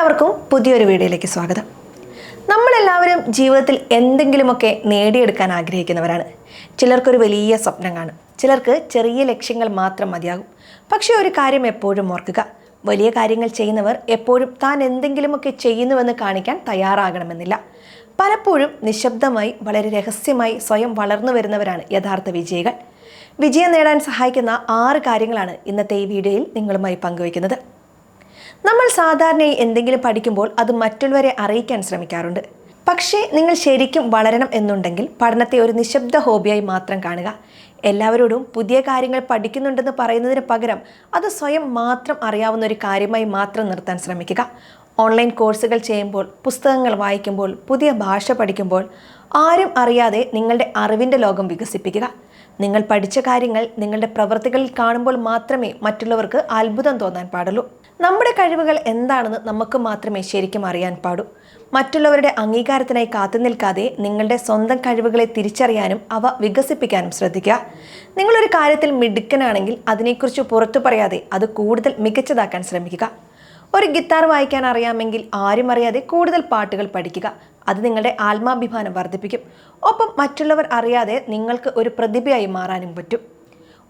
എല്ലാവർക്കും പുതിയൊരു വീഡിയോയിലേക്ക് സ്വാഗതം. നമ്മളെല്ലാവരും ജീവിതത്തിൽ എന്തെങ്കിലുമൊക്കെ നേടിയെടുക്കാൻ ആഗ്രഹിക്കുന്നവരാണ്. ചിലർക്കൊരു വലിയ സ്വപ്നം കാണും, ചിലർക്ക് ചെറിയ ലക്ഷ്യങ്ങൾ മാത്രം മതിയാകും. പക്ഷേ ഒരു കാര്യം എപ്പോഴും ഓർക്കുക, വലിയ കാര്യങ്ങൾ ചെയ്യുന്നവർ എപ്പോഴും താൻ എന്തെങ്കിലുമൊക്കെ ചെയ്യുന്നുവെന്ന് കാണിക്കാൻ തയ്യാറാകണമെന്നില്ല. പലപ്പോഴും നിശബ്ദമായി വളരെ രഹസ്യമായി സ്വയം വളർന്നു വരുന്നവരാണ് യഥാർത്ഥ വിജയികൾ. വിജയം നേടാൻ സഹായിക്കുന്ന 6 കാര്യങ്ങളാണ് ഇന്നത്തെ ഈ വീഡിയോയിൽ നിങ്ങളുമായി പങ്കുവയ്ക്കുന്നത്. നമ്മൾ സാധാരണയായി എന്തെങ്കിലും പഠിക്കുമ്പോൾ അത് മറ്റുള്ളവരെ അറിയിക്കാൻ ശ്രമിക്കാറുണ്ട്. പക്ഷേ നിങ്ങൾ ശരിക്കും വളരണം എന്നുണ്ടെങ്കിൽ പഠനത്തെ ഒരു നിശബ്ദ ഹോബിയായി മാത്രം കാണുക. എല്ലാവരോടും പുതിയ കാര്യങ്ങൾ പഠിക്കുന്നുണ്ടെന്ന് പറയുന്നതിന് പകരം അത് സ്വയം മാത്രം അറിയാവുന്ന ഒരു കാര്യമായി മാത്രം നിർത്താൻ ശ്രമിക്കുക. ഓൺലൈൻ കോഴ്സുകൾ ചെയ്യുമ്പോൾ, പുസ്തകങ്ങൾ വായിക്കുമ്പോൾ, പുതിയ ഭാഷ പഠിക്കുമ്പോൾ ആരും അറിയാതെ നിങ്ങളുടെ അറിവിൻ്റെ ലോകം വികസിപ്പിക്കുക. നിങ്ങൾ പഠിച്ച കാര്യങ്ങൾ നിങ്ങളുടെ പ്രവൃത്തികളിൽ കാണുമ്പോൾ മാത്രമേ മറ്റുള്ളവർക്ക് അത്ഭുതം തോന്നാൻ പാടുള്ളൂ. നമ്മുടെ കഴിവുകൾ എന്താണെന്ന് നമുക്ക് മാത്രമേ ശരിക്കും അറിയാൻ പാടൂ. മറ്റുള്ളവരുടെ അംഗീകാരത്തിനായി കാത്തു നിൽക്കാതെ നിങ്ങളുടെ സ്വന്തം കഴിവുകളെ തിരിച്ചറിയാനും അവ വികസിപ്പിക്കാനും ശ്രദ്ധിക്കുക. നിങ്ങളൊരു കാര്യത്തിൽ മിടുക്കനാണെങ്കിൽ അതിനെക്കുറിച്ച് പുറത്തു പറയാതെ അത് കൂടുതൽ മികച്ചതാക്കാൻ ശ്രമിക്കുക. ഒരു ഗിത്താർ വായിക്കാൻ അറിയാമെങ്കിൽ ആരും അറിയാതെ കൂടുതൽ പാട്ടുകൾ പഠിക്കുക. അത് നിങ്ങളുടെ ആത്മാഭിമാനം വർദ്ധിപ്പിക്കും. ഒപ്പം മറ്റുള്ളവർ അറിയാതെ നിങ്ങൾക്ക് ഒരു പ്രതിഭയായി മാറാനും പറ്റും.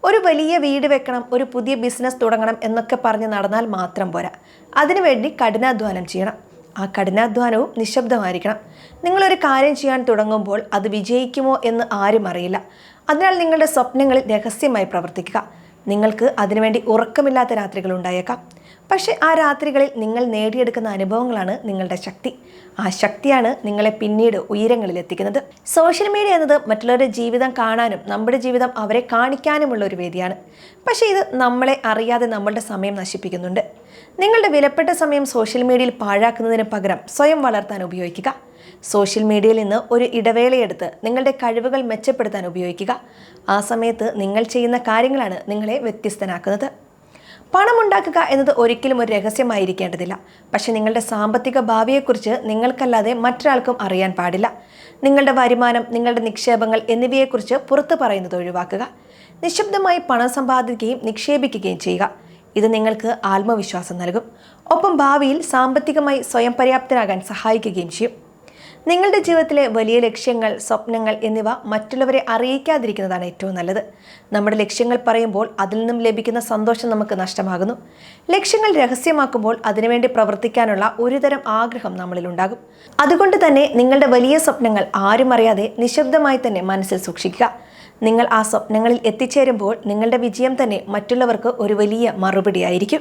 ഒരു വലിയ വീട് വെക്കണം, ഒരു പുതിയ ബിസിനസ് തുടങ്ങണം എന്നൊക്കെ പറഞ്ഞ് നടന്നാൽ മാത്രം പോരാ. അതിനുവേണ്ടി കഠിനാധ്വാനം ചെയ്യണം. ആ കഠിനാധ്വാനവും നിശബ്ദമായിരിക്കണം. നിങ്ങളൊരു കാര്യം ചെയ്യാൻ തുടങ്ങുമ്പോൾ അത് വിജയിക്കുമോ എന്ന് ആരും അറിയില്ല. അതിനാൽ നിങ്ങളുടെ സ്വപ്നങ്ങളിൽ രഹസ്യമായി പ്രവർത്തിക്കുക. നിങ്ങൾക്ക് അതിനുവേണ്ടി ഉറക്കമില്ലാത്ത രാത്രികൾ ഉണ്ടായേക്കാം. പക്ഷേ ആ രാത്രികളിൽ നിങ്ങൾ നേടിയെടുക്കുന്ന അനുഭവങ്ങളാണ് നിങ്ങളുടെ ശക്തി. ആ ശക്തിയാണ് നിങ്ങളെ പിന്നീട് ഉയരങ്ങളിൽ എത്തിക്കുന്നത്. സോഷ്യൽ മീഡിയ എന്നത് മറ്റുള്ളവരുടെ ജീവിതം കാണാനും നമ്മുടെ ജീവിതം അവരെ കാണിക്കാനുമുള്ള ഒരു വേദിയാണ്. പക്ഷേ ഇത് നമ്മളെ അറിയാതെ നമ്മളുടെ സമയം നശിപ്പിക്കുന്നുണ്ട്. നിങ്ങളുടെ വിലപ്പെട്ട സമയം സോഷ്യൽ മീഡിയയിൽ പാഴാക്കുന്നതിന് പകരം സ്വയം വളർത്താൻ ഉപയോഗിക്കുക. സോഷ്യൽ മീഡിയയിൽ നിന്ന് ഒരു ഇടവേളയെടുത്ത് നിങ്ങളുടെ കഴിവുകൾ മെച്ചപ്പെടുത്താൻ ഉപയോഗിക്കുക. ആ സമയത്ത് നിങ്ങൾ ചെയ്യുന്ന കാര്യങ്ങളാണ് നിങ്ങളെ വ്യത്യസ്തനാക്കുന്നത്. പണമുണ്ടാക്കുക എന്നത് ഒരിക്കലും ഒരു രഹസ്യമായിരിക്കേണ്ടതില്ല. പക്ഷെ നിങ്ങളുടെ സാമ്പത്തിക ഭാവിയെക്കുറിച്ച് നിങ്ങൾക്കല്ലാതെ മറ്റൊരാൾക്കും അറിയാൻ പാടില്ല. നിങ്ങളുടെ വരുമാനം, നിങ്ങളുടെ നിക്ഷേപങ്ങൾ എന്നിവയെക്കുറിച്ച് പുറത്തു പറയുന്നത് ഒഴിവാക്കുക. നിശബ്ദമായി പണം സമ്പാദിക്കുകയും നിക്ഷേപിക്കുകയും ചെയ്യുക. ഇത് നിങ്ങൾക്ക് ആത്മവിശ്വാസം നൽകും. ഒപ്പം ഭാവിയിൽ സാമ്പത്തികമായി സ്വയം പര്യാപ്തരാകാൻ സഹായിക്കുകയും ചെയ്യും. നിങ്ങളുടെ ജീവിതത്തിലെ വലിയ ലക്ഷ്യങ്ങൾ, സ്വപ്നങ്ങൾ എന്നിവ മറ്റുള്ളവരെ അറിയിക്കാതിരിക്കുന്നതാണ് ഏറ്റവും നല്ലത്. നമ്മുടെ ലക്ഷ്യങ്ങൾ പറയുമ്പോൾ അതിൽ നിന്നും ലഭിക്കുന്ന സന്തോഷം നമുക്ക് നഷ്ടമാകുന്നു. ലക്ഷ്യങ്ങൾ രഹസ്യമാക്കുമ്പോൾ അതിനുവേണ്ടി പ്രവർത്തിക്കാനുള്ള ഒരുതരം ആഗ്രഹം നമ്മളിലുണ്ടാകും. അതുകൊണ്ട് തന്നെ നിങ്ങളുടെ വലിയ സ്വപ്നങ്ങൾ ആരും അറിയാതെ നിശബ്ദമായി തന്നെ മനസ്സിൽ സൂക്ഷിക്കുക. നിങ്ങൾ ആ സ്വപ്നങ്ങളിൽ എത്തിച്ചേരുമ്പോൾ നിങ്ങളുടെ വിജയം തന്നെ മറ്റുള്ളവർക്ക് ഒരു വലിയ മറുപടിയായിരിക്കും.